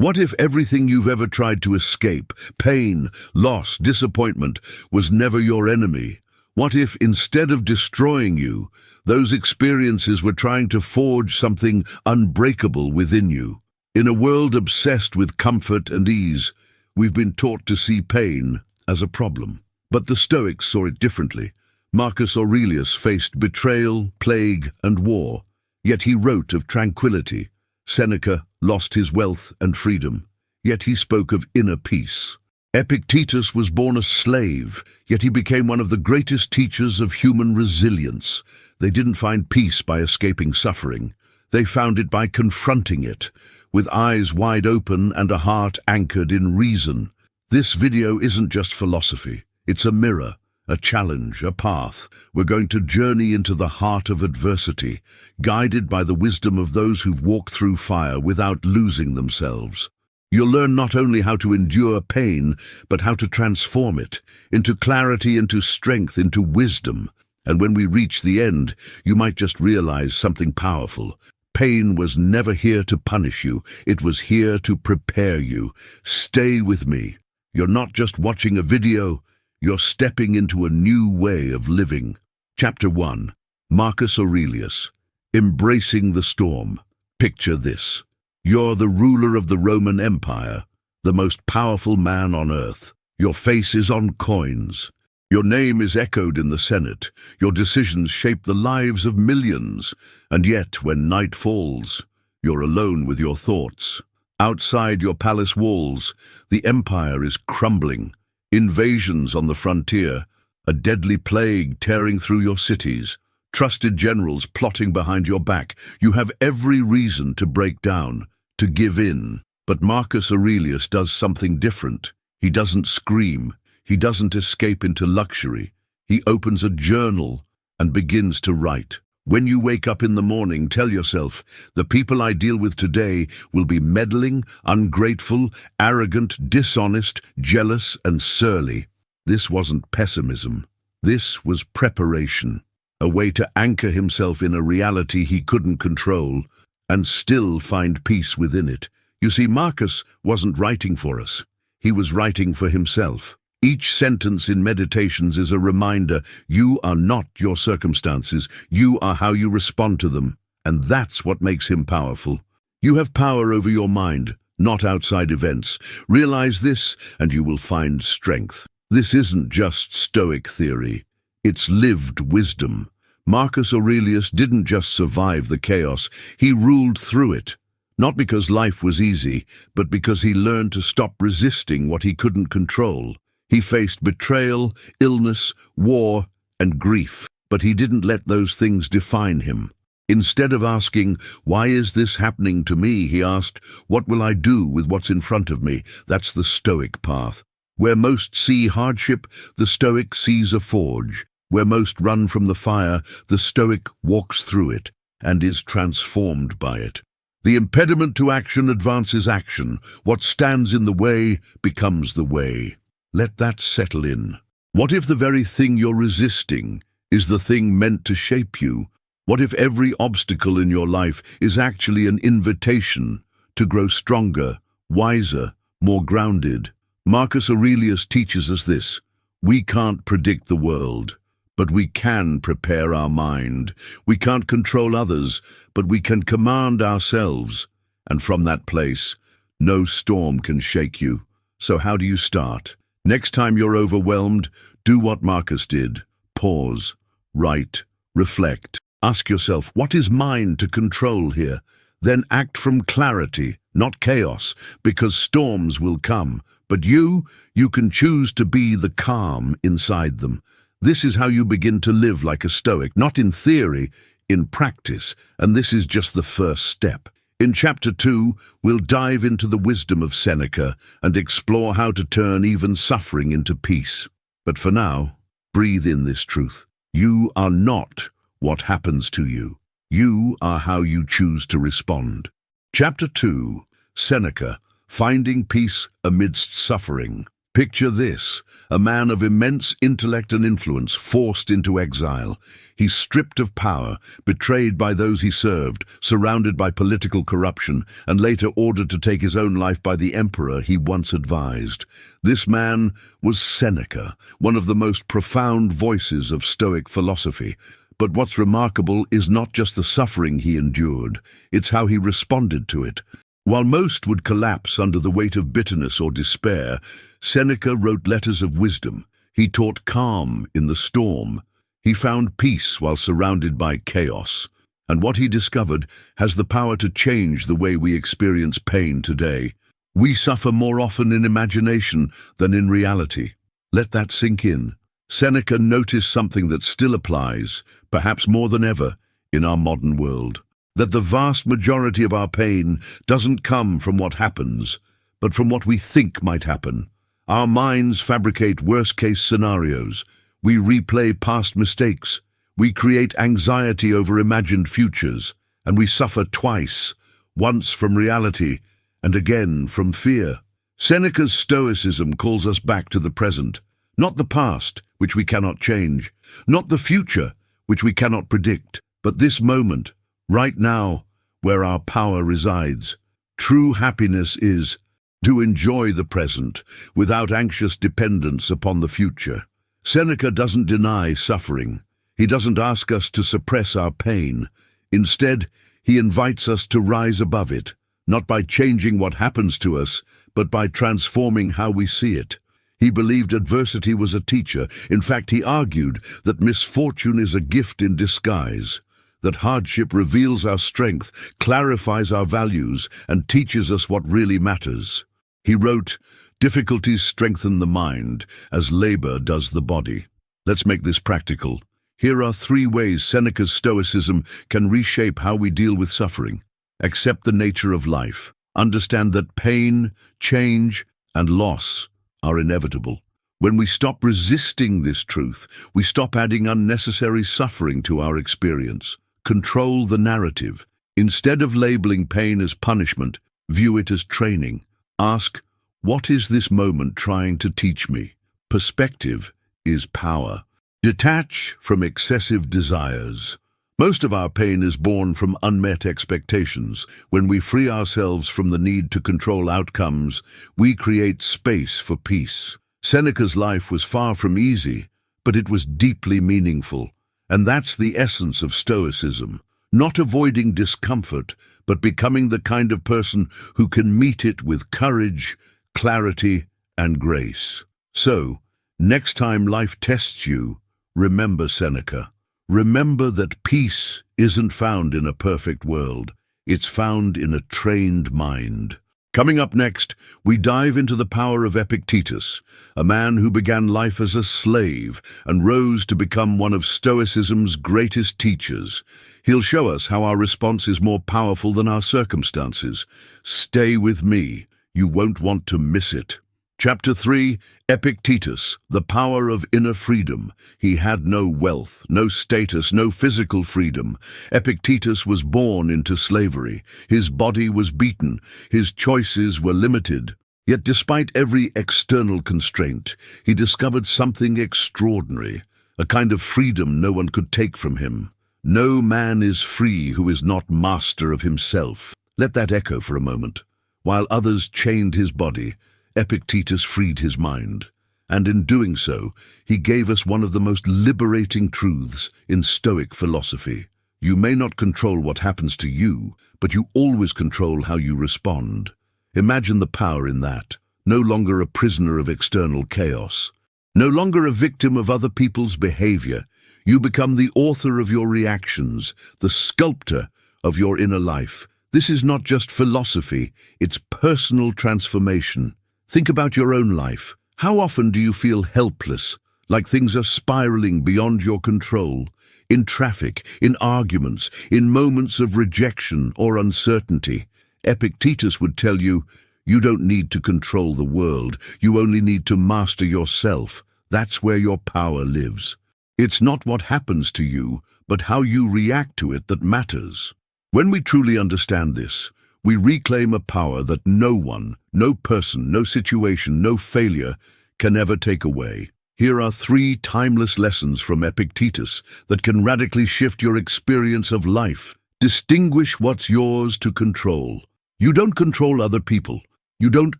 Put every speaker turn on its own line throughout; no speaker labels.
What if everything you've ever tried to escape, pain, loss, disappointment, was never your enemy? What if, instead of destroying you, those experiences were trying to forge something unbreakable within you? In a world obsessed with comfort and ease, we've been taught to see pain as a problem. But the Stoics saw it differently. Marcus Aurelius faced betrayal, plague, and war, yet he wrote of tranquility. Seneca lost his wealth and freedom, yet he spoke of inner peace. Epictetus was born a slave, yet he became one of the greatest teachers of human resilience. They didn't find peace by escaping suffering. They found it by confronting it, with eyes wide open and a heart anchored in reason. This video isn't just philosophy. It's a mirror, a challenge, a path. We're going to journey into the heart of adversity, guided by the wisdom of those who've walked through fire without losing themselves. You'll learn not only how to endure pain, but how to transform it into clarity, into strength, into wisdom. And when we reach the end, you might just realize something powerful. Pain was never here to punish you. It was here to prepare you. Stay with me. You're not just watching a video. You're stepping into a new way of living. Chapter 1. Marcus Aurelius. Embracing the storm. Picture this. You're the ruler of the Roman Empire, the most powerful man on earth. Your face is on coins. Your name is echoed in the Senate. Your decisions shape the lives of millions. And yet, when night falls, you're alone with your thoughts. Outside your palace walls, the empire is crumbling. Invasions on the frontier, a deadly plague tearing through your cities, trusted generals plotting behind your back. You have every reason to break down, to give in. But Marcus Aurelius does something different. He doesn't scream. He doesn't escape into luxury. He opens a journal and begins to write. When you wake up in the morning, tell yourself, the people I deal with today will be meddling, ungrateful, arrogant, dishonest, jealous, and surly. This wasn't pessimism. This was preparation, a way to anchor himself in a reality he couldn't control and still find peace within it. You see, Marcus wasn't writing for us. He was writing for himself. Each sentence in Meditations is a reminder, you are not your circumstances, you are how you respond to them. And that's what makes him powerful. You have power over your mind, not outside events. Realize this, and you will find strength. This isn't just Stoic theory. It's lived wisdom. Marcus Aurelius didn't just survive the chaos, he ruled through it. Not because life was easy, but because he learned to stop resisting what he couldn't control. He faced betrayal, illness, war, and grief, but he didn't let those things define him. Instead of asking, why is this happening to me, he asked, what will I do with what's in front of me? That's the Stoic path. Where most see hardship, the Stoic sees a forge. Where most run from the fire, the Stoic walks through it and is transformed by it. The impediment to action advances action. What stands in the way becomes the way. Let that settle in. What if the very thing you're resisting is the thing meant to shape you? What if every obstacle in your life is actually an invitation to grow stronger, wiser, more grounded? Marcus Aurelius teaches us this. We can't predict the world, but we can prepare our mind. We can't control others, but we can command ourselves. And from that place, no storm can shake you. So how do you start? Next time you're overwhelmed, do what Marcus did. Pause, write, reflect. Ask yourself, what is mine to control here? Then act from clarity, not chaos, because storms will come. But you can choose to be the calm inside them. This is how you begin to live like a Stoic, not in theory, in practice. And this is just the first step. In Chapter 2, we'll dive into the wisdom of Seneca and explore how to turn even suffering into peace. But for now, breathe in this truth. You are not what happens to you. You are how you choose to respond. Chapter 2, Seneca, Finding Peace Amidst Suffering. Picture this, a man of immense intellect and influence forced into exile. He's stripped of power, betrayed by those he served, surrounded by political corruption, and later ordered to take his own life by the emperor he once advised. This man was Seneca, one of the most profound voices of Stoic philosophy. But what's remarkable is not just the suffering he endured, it's how he responded to it. While most would collapse under the weight of bitterness or despair, Seneca wrote letters of wisdom. He taught calm in the storm. He found peace while surrounded by chaos. And what he discovered has the power to change the way we experience pain today. We suffer more often in imagination than in reality. Let that sink in. Seneca noticed something that still applies, perhaps more than ever, in our modern world. That the vast majority of our pain doesn't come from what happens, but from what we think might happen. Our minds fabricate worst-case scenarios. We replay past mistakes. We create anxiety over imagined futures, and we suffer twice, once from reality and again from fear. Seneca's Stoicism calls us back to the present, not the past, which we cannot change, not the future, which we cannot predict, but this moment, right now, where our power resides. True happiness is to enjoy the present without anxious dependence upon the future. Seneca doesn't deny suffering. He doesn't ask us to suppress our pain. Instead, he invites us to rise above it, not by changing what happens to us, but by transforming how we see it. He believed adversity was a teacher. In fact, he argued that misfortune is a gift in disguise, that hardship reveals our strength, clarifies our values, and teaches us what really matters. He wrote, "Difficulties strengthen the mind, as labor does the body." Let's make this practical. Here are 3 ways Seneca's Stoicism can reshape how we deal with suffering. Accept the nature of life. Understand that pain, change, and loss are inevitable. When we stop resisting this truth, we stop adding unnecessary suffering to our experience. Control the narrative. Instead of labeling pain as punishment, view it as training. Ask, what is this moment trying to teach me? Perspective is power. Detach from excessive desires. Most of our pain is born from unmet expectations. When we free ourselves from the need to control outcomes, we create space for peace. Seneca's life was far from easy, but it was deeply meaningful. And that's the essence of Stoicism. Not avoiding discomfort, but becoming the kind of person who can meet it with courage, clarity, and grace. So, next time life tests you, remember Seneca. Remember that peace isn't found in a perfect world. It's found in a trained mind. Coming up next, we dive into the power of Epictetus, a man who began life as a slave and rose to become one of Stoicism's greatest teachers. He'll show us how our response is more powerful than our circumstances. Stay with me. You won't want to miss it. Chapter 3, Epictetus, the power of inner freedom. He had no wealth, no status, no physical freedom. Epictetus was born into slavery. His body was beaten. His choices were limited. Yet despite every external constraint, he discovered something extraordinary, a kind of freedom no one could take from him. No man is free who is not master of himself. Let that echo for a moment. While others chained his body, Epictetus freed his mind, and in doing so, he gave us one of the most liberating truths in Stoic philosophy. You may not control what happens to you, but you always control how you respond. Imagine the power in that. No longer a prisoner of external chaos. No longer a victim of other people's behavior. You become the author of your reactions, the sculptor of your inner life. This is not just philosophy, it's personal transformation. Think about your own life. How often do you feel helpless, like things are spiraling beyond your control? In traffic, in arguments, in moments of rejection or uncertainty. Epictetus would tell you, you don't need to control the world, you only need to master yourself. That's where your power lives. It's not what happens to you, but how you react to it that matters. When we truly understand this, we reclaim a power that no one, no person, no situation, no failure can ever take away. Here are 3 timeless lessons from Epictetus that can radically shift your experience of life. Distinguish what's yours to control. You don't control other people. You don't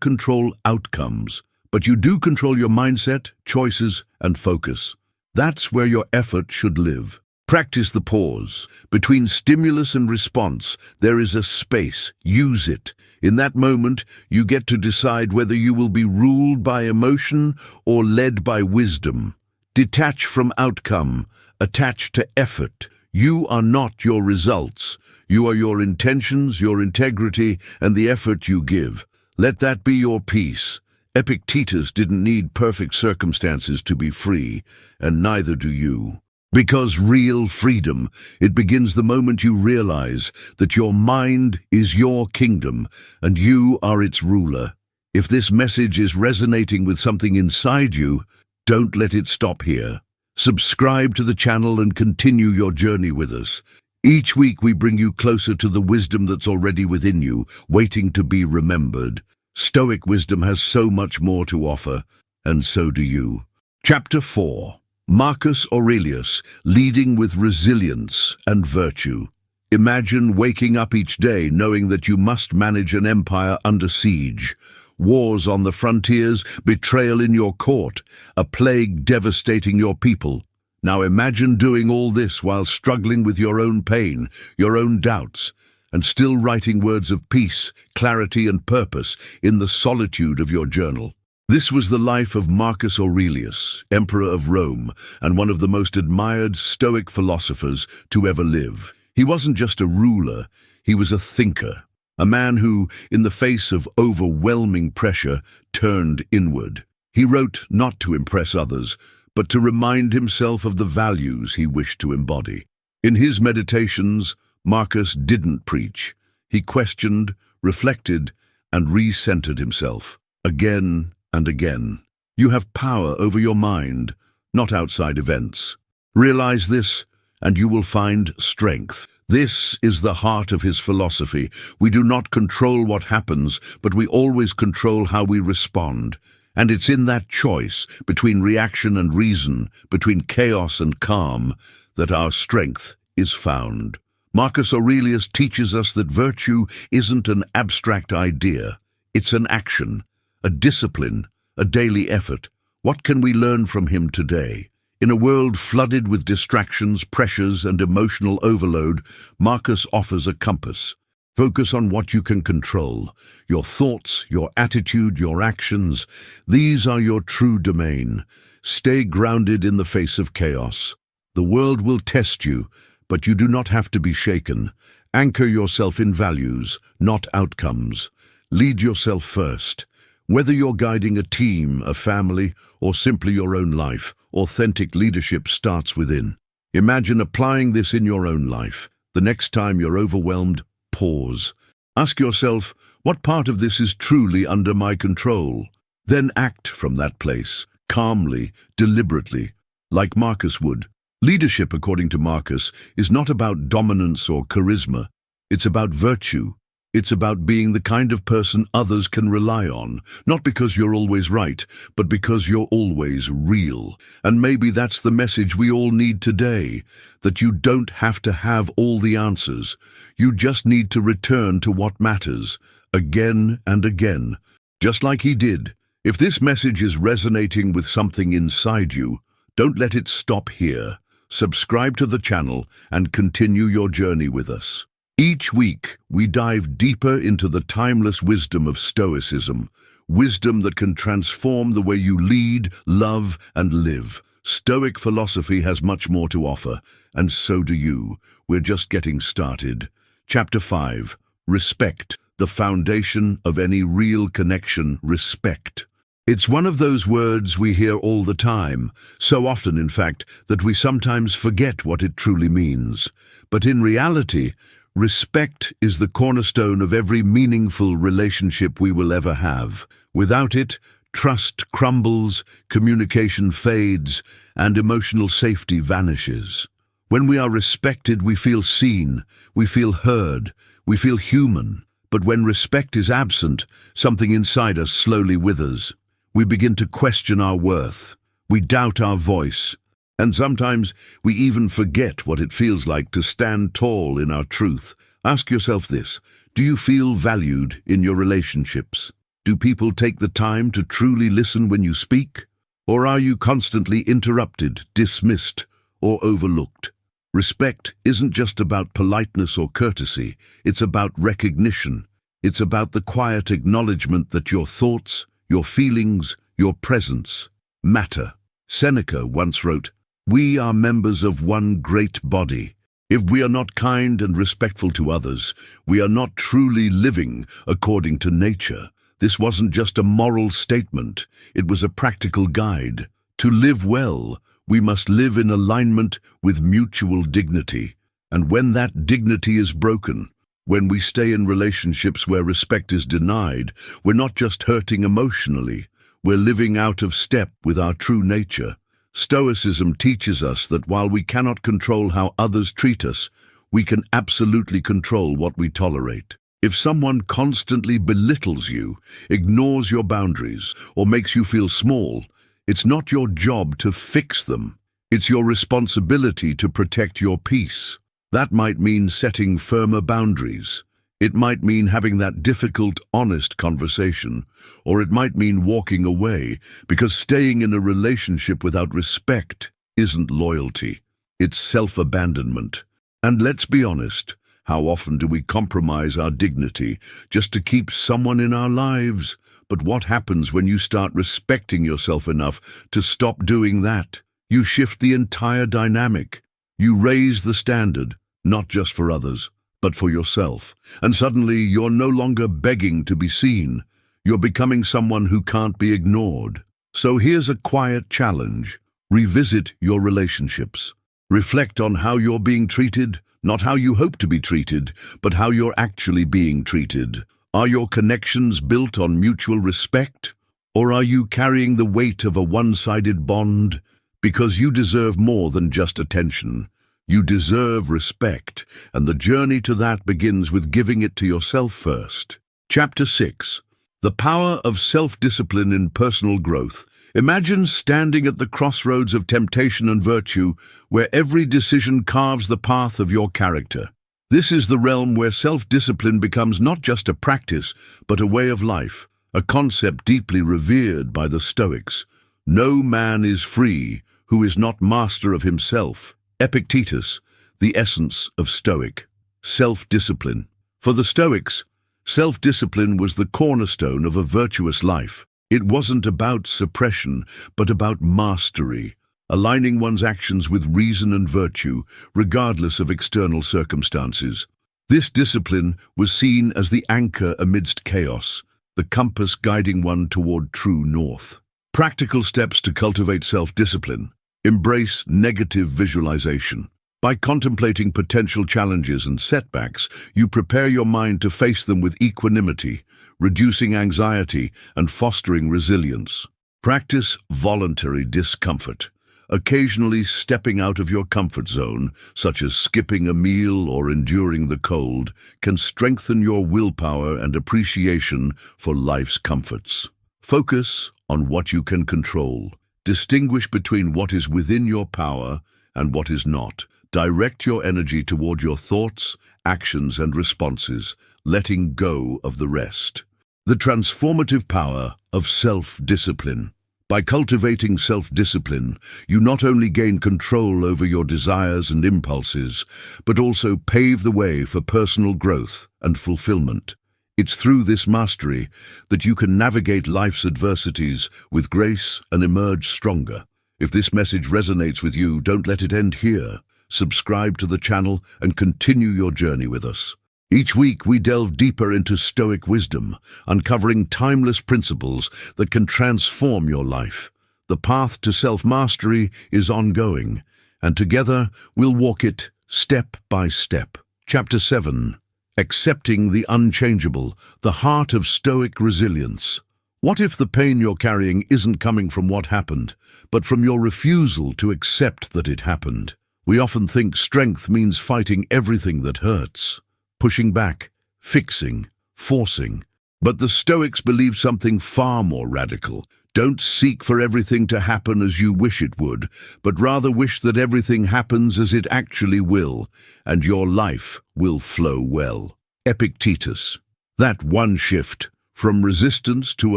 control outcomes, but you do control your mindset, choices, and focus. That's where your effort should live. Practice the pause. Between stimulus and response, there is a space. Use it. In that moment, you get to decide whether you will be ruled by emotion or led by wisdom. Detach from outcome. Attach to effort. You are not your results. You are your intentions, your integrity, and the effort you give. Let that be your peace. Epictetus didn't need perfect circumstances to be free, and neither do you. Because real freedom, it begins the moment you realize that your mind is your kingdom and you are its ruler. If this message is resonating with something inside you, don't let it stop here. Subscribe to the channel and continue your journey with us. Each week we bring you closer to the wisdom that's already within you, waiting to be remembered. Stoic wisdom has so much more to offer, and so do you. Chapter 4. Marcus Aurelius, leading with resilience and virtue. Imagine waking up each day knowing that you must manage an empire under siege. Wars on the frontiers, betrayal in your court, a plague devastating your people. Now imagine doing all this while struggling with your own pain, your own doubts, and still writing words of peace, clarity, and purpose in the solitude of your journal. This was the life of Marcus Aurelius, Emperor of Rome, and one of the most admired Stoic philosophers to ever live. He wasn't just a ruler, he was a thinker, a man who, in the face of overwhelming pressure, turned inward. He wrote not to impress others, but to remind himself of the values he wished to embody. In his meditations, Marcus didn't preach. He questioned, reflected, and re-centered himself, again and again. You have power over your mind, not outside events. Realize this, and you will find strength. This is the heart of his philosophy. We do not control what happens, but we always control how we respond. And it's in that choice, between reaction and reason, between chaos and calm, that our strength is found. Marcus Aurelius teaches us that virtue isn't an abstract idea. It's an action, a discipline, a daily effort. What can we learn from him today? In a world flooded with distractions, pressures, and emotional overload, Marcus offers a compass. Focus on what you can control. Your thoughts, your attitude, your actions. These are your true domain. Stay grounded in the face of chaos. The world will test you, but you do not have to be shaken. Anchor yourself in values, not outcomes. Lead yourself first. Whether you're guiding a team, a family, or simply your own life, authentic leadership starts within. Imagine applying this in your own life. The next time you're overwhelmed, pause. Ask yourself, what part of this is truly under my control? Then act from that place, calmly, deliberately, like Marcus would. Leadership, according to Marcus, is not about dominance or charisma. It's about virtue. It's about being the kind of person others can rely on, not because you're always right, but because you're always real. And maybe that's the message we all need today, that you don't have to have all the answers. You just need to return to what matters, again and again, just like he did. If this message is resonating with something inside you, don't let it stop here. Subscribe to the channel and continue your journey with us. Each week, we dive deeper into the timeless wisdom of Stoicism, wisdom that can transform the way you lead, love, and live. Stoic philosophy has much more to offer, and so do you. We're just getting started. Chapter 5. Respect, the foundation of any real connection. Respect. It's one of those words we hear all the time, so often, in fact, that we sometimes forget what it truly means. But in reality, respect is the cornerstone of every meaningful relationship we will ever have. Without it, trust crumbles, communication fades, and emotional safety vanishes. When we are respected, we feel seen, we feel heard, we feel human. But when respect is absent, something inside us slowly withers. We begin to question our worth. We doubt our voice. And sometimes we even forget what it feels like to stand tall in our truth. Ask yourself this: do you feel valued in your relationships? Do people take the time to truly listen when you speak? Or are you constantly interrupted, dismissed, or overlooked? Respect isn't just about politeness or courtesy. It's about recognition. It's about the quiet acknowledgement that your thoughts, your feelings, your presence matter. Seneca once wrote, "We are members of one great body. If we are not kind and respectful to others, we are not truly living according to nature." This wasn't just a moral statement, it was a practical guide. To live well, we must live in alignment with mutual dignity. And when that dignity is broken, when we stay in relationships where respect is denied, we're not just hurting emotionally, we're living out of step with our true nature. Stoicism teaches us that while we cannot control how others treat us, we can absolutely control what we tolerate. If someone constantly belittles you, ignores your boundaries, or makes you feel small, it's not your job to fix them. It's your responsibility to protect your peace. That might mean setting firmer boundaries. It might mean having that difficult, honest conversation, or it might mean walking away, because staying in a relationship without respect isn't loyalty. It's self-abandonment. And let's be honest, how often do we compromise our dignity just to keep someone in our lives? But what happens when you start respecting yourself enough to stop doing that? You shift the entire dynamic. You raise the standard, not just for others, but for yourself. And suddenly you're no longer begging to be seen. You're becoming someone who can't be ignored. So here's a quiet challenge. Revisit your relationships. Reflect on how you're being treated, not how you hope to be treated, but how you're actually being treated. Are your connections built on mutual respect? Or are you carrying the weight of a one-sided bond? Because you deserve more than just attention. You deserve respect, and the journey to that begins with giving it to yourself first. Chapter 6. The Power of Self-Discipline in Personal Growth. Imagine standing at the crossroads of temptation and virtue, where every decision carves the path of your character. This is the realm where self-discipline becomes not just a practice, but a way of life, a concept deeply revered by the Stoics. No man is free who is not master of himself. Epictetus, the essence of Stoic. Self-discipline. For the Stoics, self-discipline was the cornerstone of a virtuous life. It wasn't about suppression, but about mastery, aligning one's actions with reason and virtue, regardless of external circumstances. This discipline was seen as the anchor amidst chaos, the compass guiding one toward true north. Practical steps to cultivate self-discipline. Embrace negative visualization. By contemplating potential challenges and setbacks, you prepare your mind to face them with equanimity, reducing anxiety and fostering resilience. Practice voluntary discomfort. Occasionally stepping out of your comfort zone, such as skipping a meal or enduring the cold, can strengthen your willpower and appreciation for life's comforts. Focus on what you can control. Distinguish between what is within your power and what is not. Direct your energy toward your thoughts, actions, and responses, letting go of the rest. The transformative power of self-discipline. By cultivating self-discipline, you not only gain control over your desires and impulses, but also pave the way for personal growth and fulfillment. It's through this mastery that you can navigate life's adversities with grace and emerge stronger. If this message resonates with you, don't let it end here. Subscribe to the channel and continue your journey with us. Each week we delve deeper into Stoic wisdom, uncovering timeless principles that can transform your life. The path to self-mastery is ongoing, and together we'll walk it step by step. Chapter 7. Accepting the unchangeable, the heart of Stoic resilience. What if the pain you're carrying isn't coming from what happened, but from your refusal to accept that it happened? We often think strength means fighting everything that hurts, pushing back, fixing, forcing. But the Stoics believed something far more radical. Don't seek for everything to happen as you wish it would, but rather wish that everything happens as it actually will, and your life will flow well. Epictetus. That one shift, from resistance to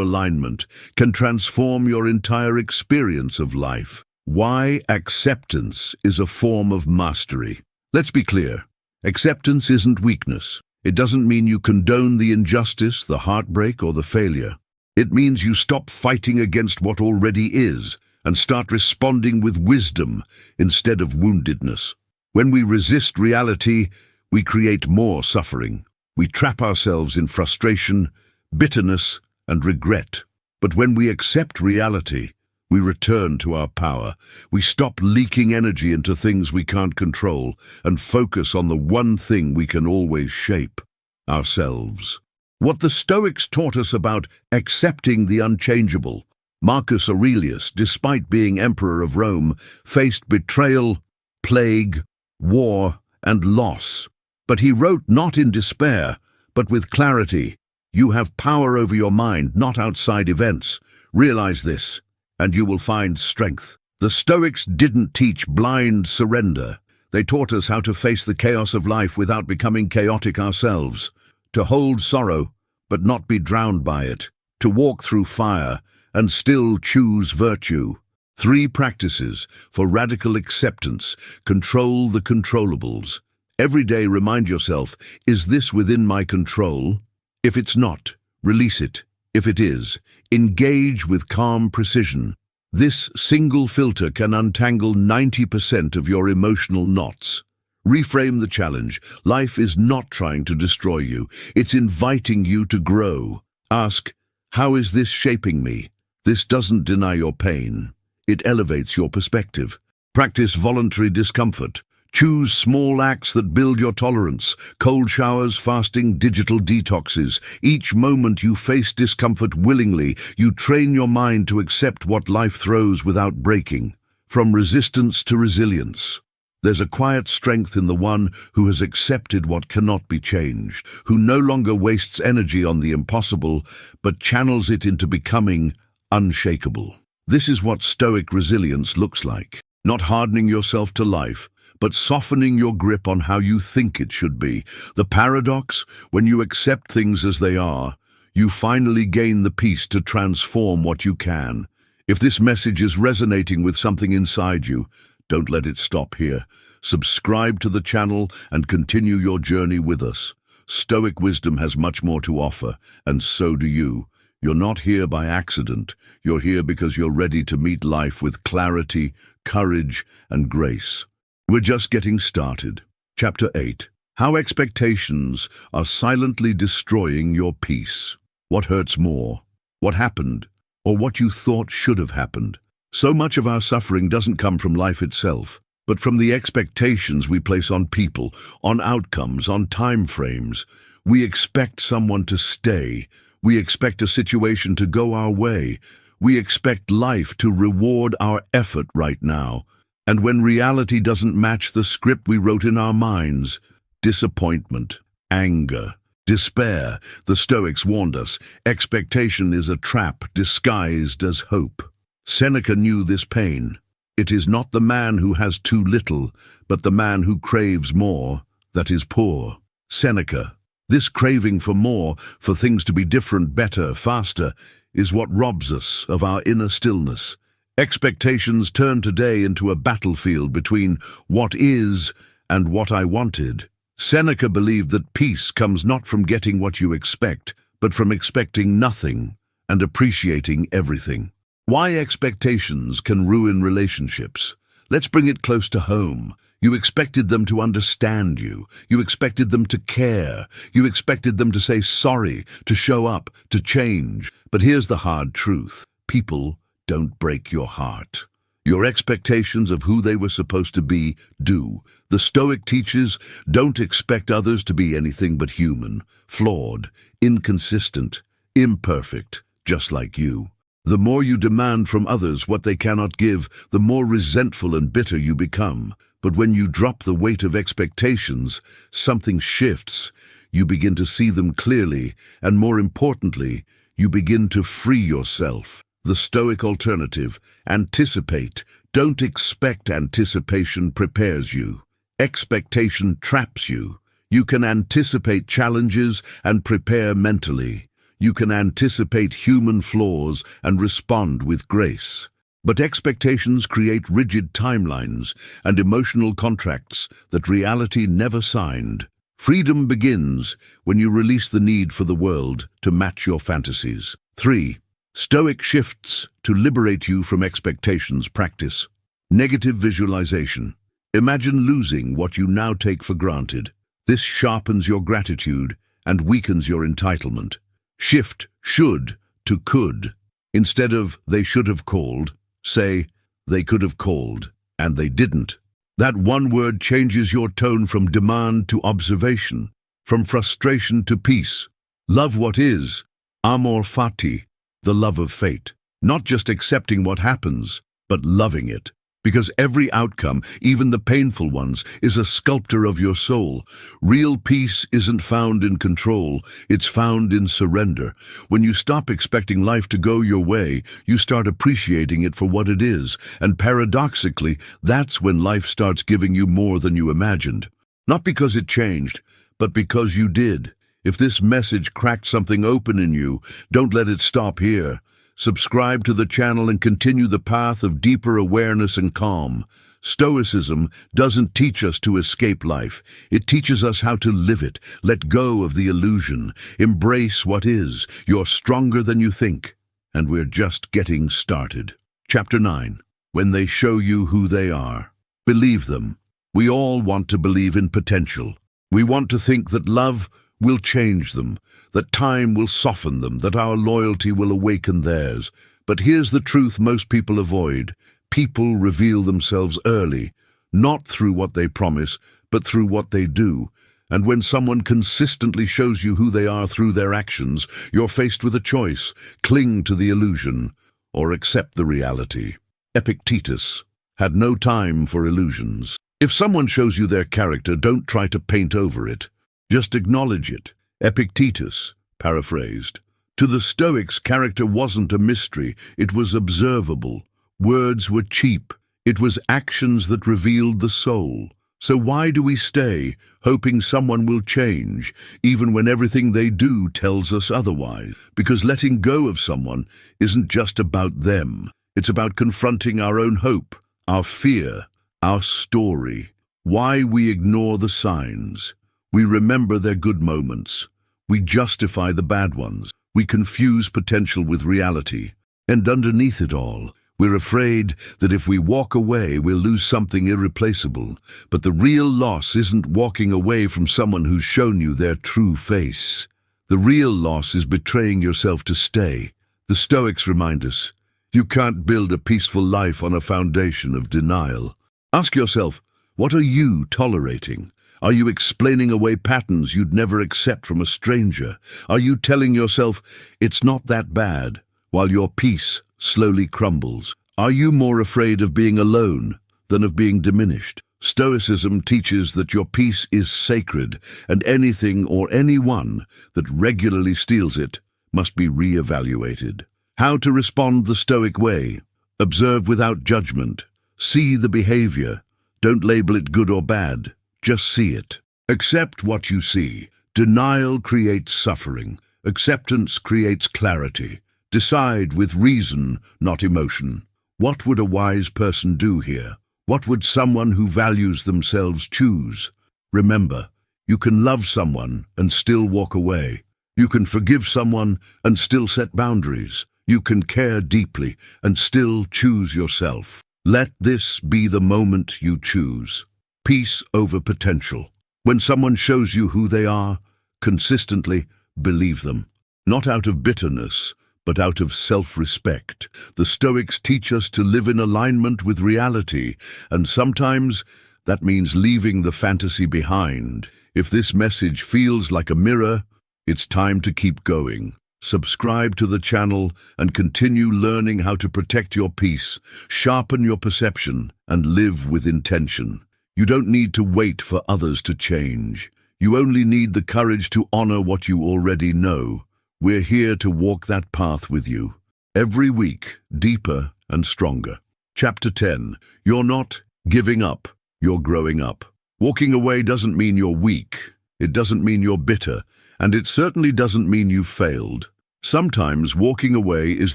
alignment, can transform your entire experience of life. Why acceptance is a form of mastery. Let's be clear. Acceptance isn't weakness. It doesn't mean you condone the injustice, the heartbreak, or the failure. It means you stop fighting against what already is and start responding with wisdom instead of woundedness. When we resist reality, we create more suffering. We trap ourselves in frustration, bitterness, and regret. But when we accept reality, we return to our power. We stop leaking energy into things we can't control and focus on the one thing we can always shape: ourselves. What the Stoics taught us about accepting the unchangeable. Marcus Aurelius, despite being emperor of Rome, faced betrayal, plague, war, and loss. But he wrote not in despair, but with clarity. You have power over your mind, not outside events. Realize this, and you will find strength. The Stoics didn't teach blind surrender. They taught us how to face the chaos of life without becoming chaotic ourselves, to hold sorrow but not be drowned by it, to walk through fire and still choose virtue. 3 practices for radical acceptance. Control the controllables. Every day remind yourself, is this within my control? If it's not, release it. If it is, engage with calm precision. This single filter can untangle 90% of your emotional knots. Reframe the challenge. Life is not trying to destroy you. It's inviting you to grow. Ask, how is this shaping me? This doesn't deny your pain. It elevates your perspective. Practice voluntary discomfort. Choose small acts that build your tolerance. Cold showers, fasting, digital detoxes. Each moment you face discomfort willingly, you train your mind to accept what life throws without breaking. From resistance to resilience. There's a quiet strength in the one who has accepted what cannot be changed, who no longer wastes energy on the impossible, but channels it into becoming unshakable. This is what Stoic resilience looks like. Not hardening yourself to life, but softening your grip on how you think it should be. The paradox, when you accept things as they are, you finally gain the peace to transform what you can. If this message is resonating with something inside you, don't let it stop here. Subscribe to the channel and continue your journey with us. Stoic wisdom has much more to offer, and so do you. You're not here by accident. You're here because you're ready to meet life with clarity, courage, and grace. We're just getting started. Chapter 8. How expectations are silently destroying your peace. What hurts more? What happened? Or what you thought should have happened? So much of our suffering doesn't come from life itself, but from the expectations we place on people, on outcomes, on time frames. We expect someone to stay. We expect a situation to go our way. We expect life to reward our effort right now. And when reality doesn't match the script we wrote in our minds, disappointment, anger, despair, the Stoics warned us, expectation is a trap disguised as hope. Seneca knew this pain. It is not the man who has too little, but the man who craves more, that is poor. Seneca. This craving for more, for things to be different, better, faster, is what robs us of our inner stillness. Expectations turn today into a battlefield between what is and what I wanted. Seneca believed that peace comes not from getting what you expect, but from expecting nothing and appreciating everything. Why expectations can ruin relationships. Let's bring it close to home. You expected them to understand you. You expected them to care. You expected them to say sorry, to show up, to change. But here's the hard truth. People don't break your heart. Your expectations of who they were supposed to be do. The Stoic teaches, don't expect others to be anything but human, flawed, inconsistent, imperfect, just like you. The more you demand from others what they cannot give, the more resentful and bitter you become. But when you drop the weight of expectations, something shifts. You begin to see them clearly, and more importantly, you begin to free yourself. The Stoic alternative: anticipate. Don't expect. Anticipation prepares you. Expectation traps you. You can anticipate challenges and prepare mentally. You can anticipate human flaws and respond with grace. But expectations create rigid timelines and emotional contracts that reality never signed. Freedom begins when you release the need for the world to match your fantasies. 3. Stoic shifts to liberate you from expectations. Practice negative visualization. Imagine losing what you now take for granted. This sharpens your gratitude and weakens your entitlement. Shift should to could. Instead of "they should have called," say "they could have called, and they didn't." That one word changes your tone from demand to observation, from frustration to peace. Love what is, amor fati, the love of fate. Not just accepting what happens, but loving it. Because every outcome, even the painful ones, is a sculptor of your soul. Real peace isn't found in control, it's found in surrender. When you stop expecting life to go your way, you start appreciating it for what it is. And paradoxically, that's when life starts giving you more than you imagined. Not because it changed, but because you did. If this message cracked something open in you, don't let it stop here. Subscribe to the channel and continue the path of deeper awareness and calm. Stoicism doesn't teach us to escape life. It teaches us how to live it. Let go of the illusion. Embrace what is. You're stronger than you think. And we're just getting started. Chapter 9. When they show you who they are, believe them. We all want to believe in potential. We want to think that love will change them, that time will soften them, that our loyalty will awaken theirs. But here's the truth most people avoid. People reveal themselves early, not through what they promise, but through what they do. And when someone consistently shows you who they are through their actions, you're faced with a choice: cling to the illusion or accept the reality. Epictetus had no time for illusions. If someone shows you their character, don't try to paint over it. Just acknowledge it. Epictetus, paraphrased. To the Stoics, character wasn't a mystery, it was observable. Words were cheap. It was actions that revealed the soul. So why do we stay, hoping someone will change, even when everything they do tells us otherwise? Because letting go of someone isn't just about them. It's about confronting our own hope, our fear, our story. Why we ignore the signs. We remember their good moments. We justify the bad ones. We confuse potential with reality. And underneath it all, we're afraid that if we walk away, we'll lose something irreplaceable. But the real loss isn't walking away from someone who's shown you their true face. The real loss is betraying yourself to stay. The Stoics remind us, you can't build a peaceful life on a foundation of denial. Ask yourself, what are you tolerating? Are you explaining away patterns you'd never accept from a stranger? Are you telling yourself, it's not that bad, while your peace slowly crumbles? Are you more afraid of being alone than of being diminished? Stoicism teaches that your peace is sacred, and anything or anyone that regularly steals it must be re-evaluated. How to respond the Stoic way? Observe without judgment. See the behavior. Don't label it good or bad. Just see it. Accept what you see. Denial creates suffering. Acceptance creates clarity. Decide with reason, not emotion. What would a wise person do here? What would someone who values themselves choose? Remember, you can love someone and still walk away. You can forgive someone and still set boundaries. You can care deeply and still choose yourself. Let this be the moment you choose. Peace over potential. When someone shows you who they are, consistently believe them. Not out of bitterness, but out of self-respect. The Stoics teach us to live in alignment with reality, and sometimes that means leaving the fantasy behind. If this message feels like a mirror, it's time to keep going. Subscribe to the channel and continue learning how to protect your peace, sharpen your perception, and live with intention. You don't need to wait for others to change. You only need the courage to honor what you already know. We're here to walk that path with you. every week, deeper and stronger. Chapter 10. You're not giving up, you're growing up. Walking away doesn't mean you're weak, it doesn't mean you're bitter, and it certainly doesn't mean you've failed. Sometimes walking away is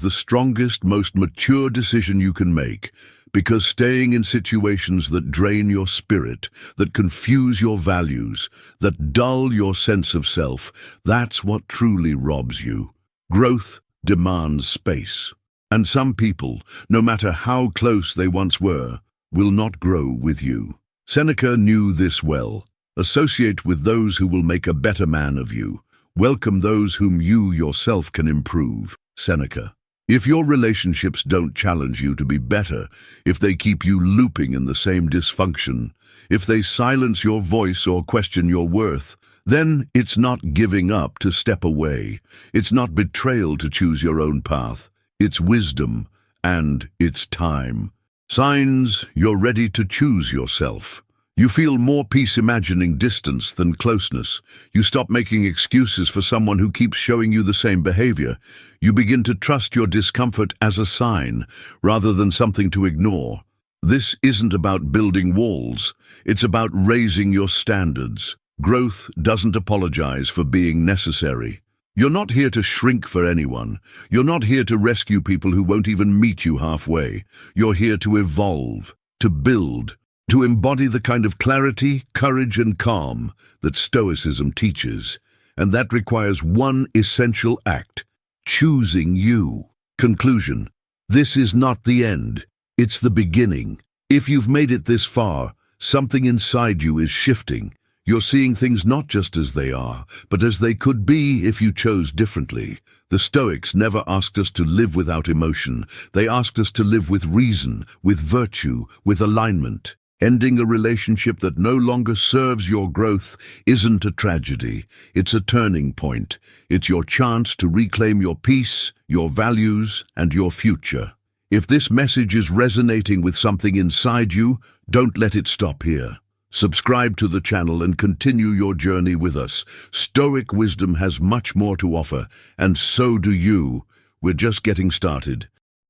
the strongest, most mature decision you can make, because staying in situations that drain your spirit, that confuse your values, that dull your sense of self, that's what truly robs you. Growth demands space. And some people, no matter how close they once were, will not grow with you. Seneca knew this well. Associate with those who will make a better man of you. Welcome those whom you yourself can improve. Seneca. If your relationships don't challenge you to be better, if they keep you looping in the same dysfunction, if they silence your voice or question your worth, then it's not giving up to step away. It's not betrayal to choose your own path. It's wisdom, and it's time. Signs you're ready to choose yourself. You feel more peace imagining distance than closeness. You stop making excuses for someone who keeps showing you the same behavior. You begin to trust your discomfort as a sign, rather than something to ignore. This isn't about building walls. It's about raising your standards. Growth doesn't apologize for being necessary. You're not here to shrink for anyone. You're not here to rescue people who won't even meet you halfway. You're here to evolve, to build, to embody the kind of clarity, courage, and calm that Stoicism teaches. And that requires one essential act: choosing you. Conclusion. This is not the end. It's the beginning. If you've made it this far, something inside you is shifting. You're seeing things not just as they are, but as they could be if you chose differently. The Stoics never asked us to live without emotion. They asked us to live with reason, with virtue, with alignment. Ending a relationship that no longer serves your growth isn't a tragedy. It's a turning point. It's your chance to reclaim your peace, your values, and your future. If this message is resonating with something inside you, don't let it stop here. Subscribe to the channel and continue your journey with us. Stoic wisdom has much more to offer, and so do you. We're just getting started.